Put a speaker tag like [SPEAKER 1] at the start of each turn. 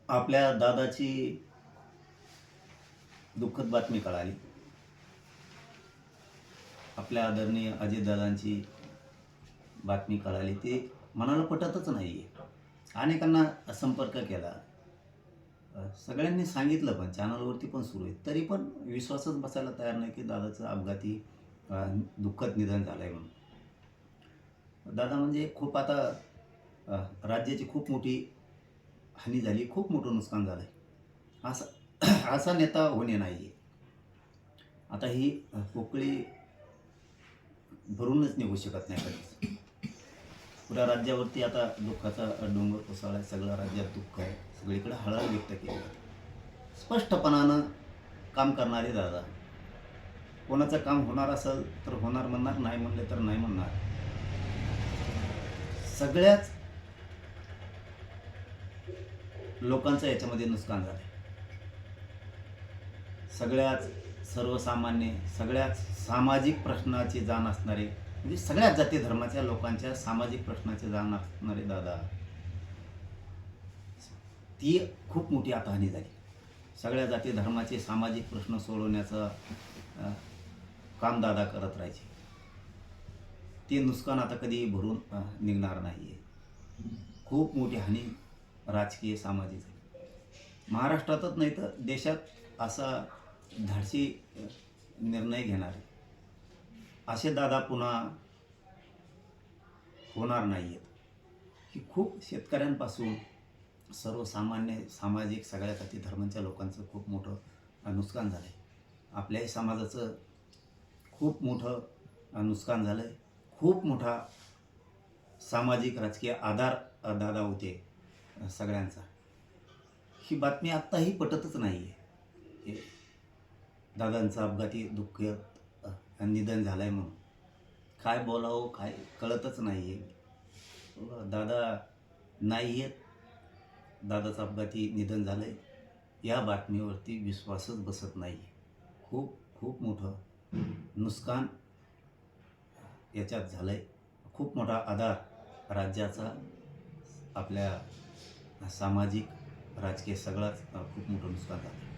[SPEAKER 1] आपल्या दादाची दुःखद बातमी कळाली. आपल्या आदरणीय अजितदादांची बातमी कळाली. ते मनाला पटतच नाही आहे. अनेकांना संपर्क केला. सगळ्यांनी सांगितलं पण चॅनलवरती पण सुरू आहे. तरी पण विश्वासच बसायला तयार नाही की दादाचं अपघाती दुःखद निधन झालं आहे म्हणून. दादा म्हणजे खूप आता राज्याची खूप मोठी हानी झाली, खूप मोठं नुकसान झालं आहे. असा असा नेता होणे नाही आहे. आता ही पोकळी भरूनच निघू शकत नाही कधीच. पुऱ्या राज्यावरती आता दुःखाचा डोंगर कोसळला आहे. सगळ्या राज्यात दुःख आहे. सगळीकडे हळहळ व्यक्त केली आहे. स्पष्टपणानं काम करणारे दादा. कोणाचं काम होणार असेल तर होणार म्हणणार, नाही म्हणले तर नाही म्हणणार. सगळ्याच लोकांचं याच्यामध्ये नुकसान झालं. सगळ्याच सर्वसामान्य, सगळ्याच सामाजिक प्रश्नाची जाण असणारे, म्हणजे सगळ्याच जाती धर्माच्या लोकांच्या सामाजिक प्रश्नाची जाण असणारे दादा, ती खूप मोठी आता हानी झाली. सगळ्या जाती धर्माचे सामाजिक प्रश्न सोडवण्याचं काम दादा करत राहायचे. ते नुकसान आता कधी भरून निघणार नाही आहे. खूप मोठी हानी राजकीय सामाजिक झाली. महाराष्ट्रातच नाही तर देशात असा धाडसी निर्णय घेणारे असे दादा पुन्हा होणार नाही आहेत. ही खूप शेतकऱ्यांपासून सर्वसामान्य सामाजिक सगळ्या जाती धर्मांच्या लोकांचं खूप मोठं नुकसान झालं आहे. आपल्याही समाजाचं खूप मोठं नुकसान झालं आहे. खूप मोठा सामाजिक राजकीय आधार दादा होते सगळ्यांचा. ही बातमी आत्ताही पटतच नाही आहे. दादांचं अपघाती दुःख निधन झालं आहे म्हणून काय बोलावं काय कळतच नाही आहे. दादा नाही आहेत, दादाचं अपघाती निधन झालं आहे, या बातमीवरती विश्वासच बसत नाही आहे. खूप खूप मोठं नुकसान याच्यात झालं आहे. खूप मोठा आधार राज्याचा, आपल्या सामाजिक राजकीय सगळाच खूप मोठं नुकसान झालं.